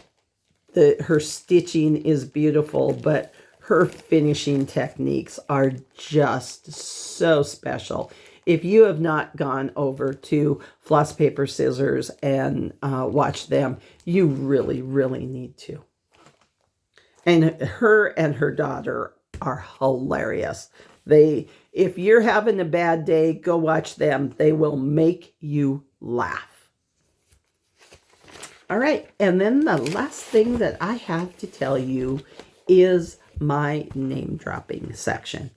her stitching is beautiful, but her finishing techniques are just so special. If you have not gone over to Floss Paper Scissors and watched them, you really, really need to. And her daughter are hilarious. If you're having a bad day, go watch them. They will make you laugh. All right, and then the last thing that I have to tell you is my name dropping section.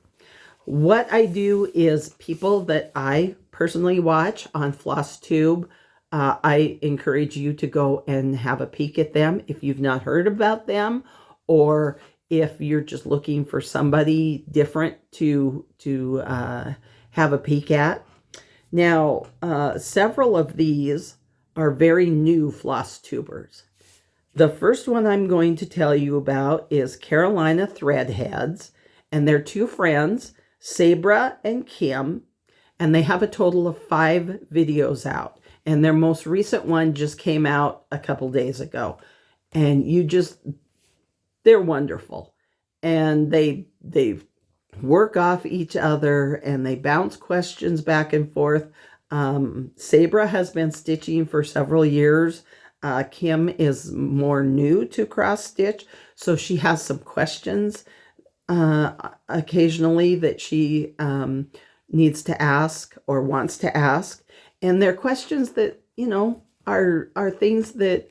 What I do is people that I personally watch on Flosstube, I encourage you to go and have a peek at them if you've not heard about them, or if you're just looking for somebody different to have a peek at. Now, several of these are very new Flosstubers. The first one I'm going to tell you about is Carolina Threadheads, and they're two friends, Sabra and Kim, and they have a total of 5 videos out. And their most recent one just came out a couple days ago. And they're wonderful. And they work off each other, and they bounce questions back and forth. Sabra has been stitching for several years. Kim is more new to cross stitch, so she has some questions occasionally that she needs to ask or wants to ask. And they're questions that, are things that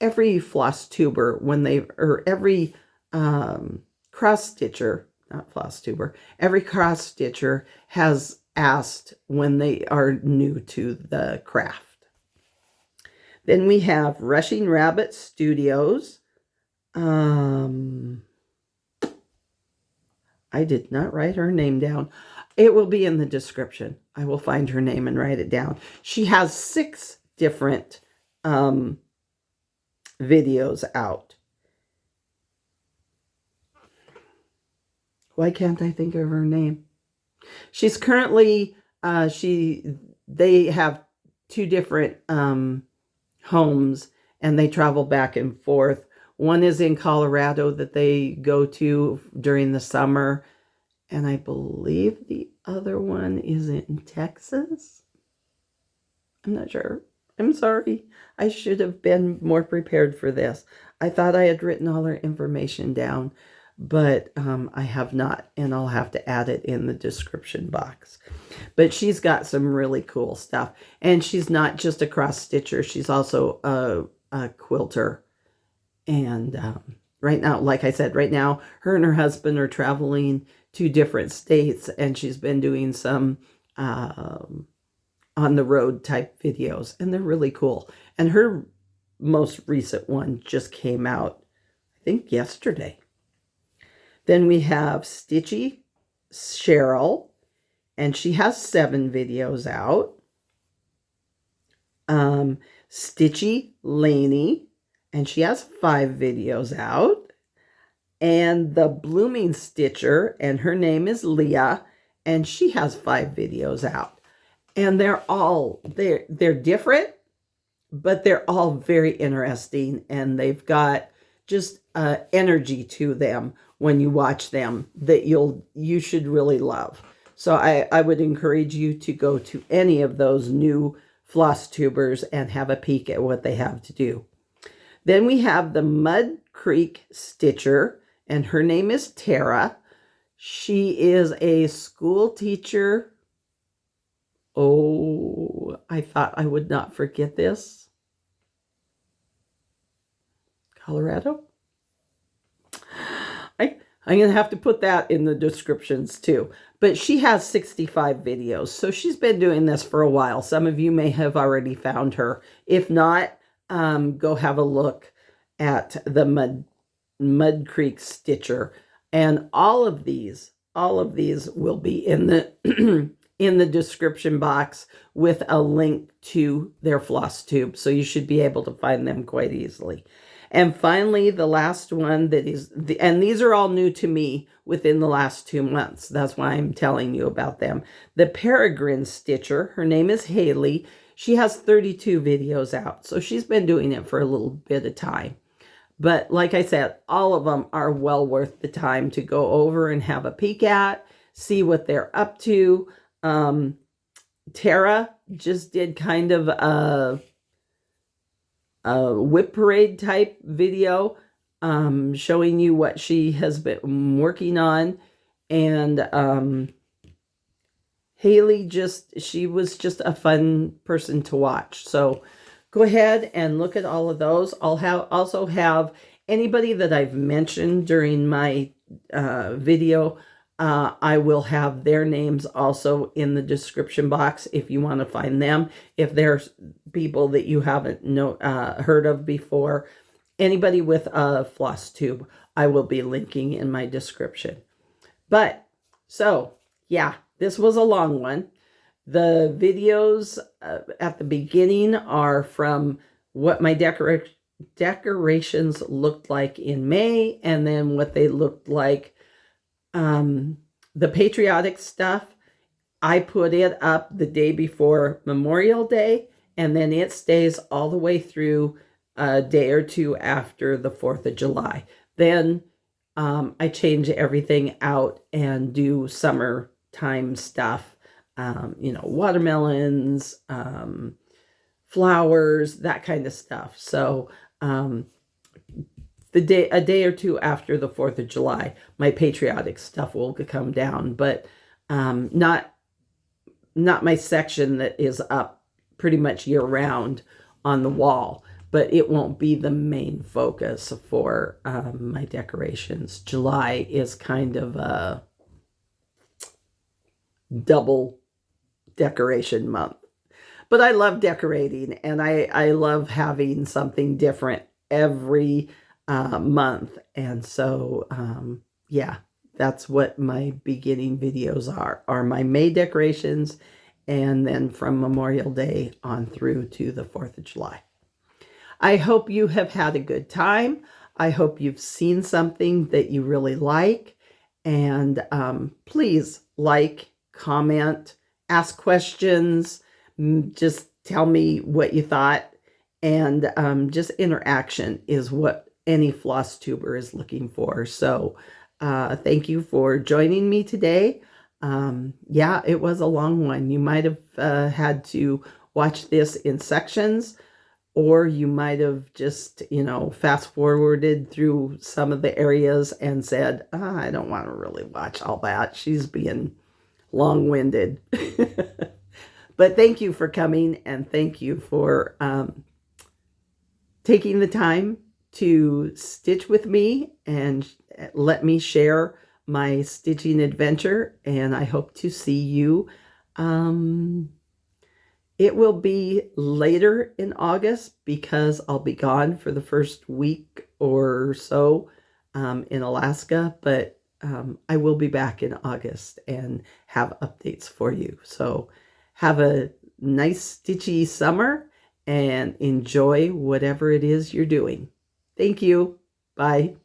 every floss tuber, every cross stitcher, not floss tuber, every cross stitcher has asked when they are new to the craft. Then we have Rushing Rabbit Studios. I did not write her name down. It will be in the description. I will find her name and write it down. She has 6 different videos out. Why can't I think of her name? She's currently, they have 2 different homes, and they travel back and forth. One is in Colorado that they go to during the summer, and I believe the other one is in Texas. I'm not sure. I'm sorry. I should have been more prepared for this. I thought I had written all her information down, but I have not, and I'll have to add it in the description box. But she's got some really cool stuff, and she's not just a cross stitcher. She's also a quilter. And right now, like I said, right now, her and her husband are traveling to different states, and she's been doing some on the road type videos, and they're really cool. And her most recent one just came out, I think, yesterday. Then we have Stitchy Cheryl, and she has 7 videos out. Stitchy Laney, and she has 5 videos out. And the Blooming Stitcher, and her name is Leah, and she has 5 videos out. And they're different, but they're all very interesting, and they've got just energy to them when you watch them that you should really love. So I would encourage you to go to any of those new floss tubers and have a peek at what they have to do. Then we have the Mud Creek Stitcher, and her name is Tara. She is a school teacher. Oh, I thought I would not forget this. Colorado? I'm going to have to put that in the descriptions too. But she has 65 videos, so she's been doing this for a while. Some of you may have already found her. If not, go have a look at the Mud Creek Stitcher. And all of these will be in the in the description box with a link to their floss tube, so you should be able to find them quite easily. And finally, the last one and these are all new to me within the last 2 months. That's why I'm telling you about them. The Peregrine Stitcher, her name is Haley. She has 32 videos out, so she's been doing it for a little bit of time. But like I said, all of them are well worth the time to go over and have a peek at, see what they're up to. Tara just did kind of a whip parade type video, showing you what she has been working on. And Haley she was just a fun person to watch. So go ahead and look at all of those. I'll also have anybody that I've mentioned during my video. I will have their names also in the description box if you want to find them. If there's people that you haven't heard of before, anybody with a floss tube, I will be linking in my description. But so yeah, this was a long one. The videos at the beginning are from what my decorations looked like in May, and then what they looked like. The Patriotic stuff, I put it up the day before Memorial Day, and then it stays all the way through a day or two after the 4th of July. Then I change everything out and do summertime stuff, watermelons, flowers, that kind of stuff. So a day or two after the 4th of July, my Patriotic stuff will come down, but not my section that is up pretty much year round on the wall, but it won't be the main focus for my decorations. July is kind of a double decoration month, but I love decorating, and I love having something different every month. And so yeah, that's what my beginning videos are my May decorations, and then from Memorial Day on through to the 4th of July. I hope you have had a good time. I hope you've seen something that you really like, and please like, comment, ask questions, just tell me what you thought, and just interaction is what any floss tuber is looking for. So thank you for joining me today. Yeah, it was a long one. You might have had to watch this in sections, or you might have just, fast forwarded through some of the areas and said, I don't want to really watch all that. She's being long-winded. But thank you for coming, and thank you for taking the time to stitch with me and let me share my stitching adventure. And I hope to see you. It will be later in August because I'll be gone for the first week or so in Alaska, but I will be back in August and have updates for you. So have a nice stitchy summer and enjoy whatever it is you're doing. Thank you. Bye.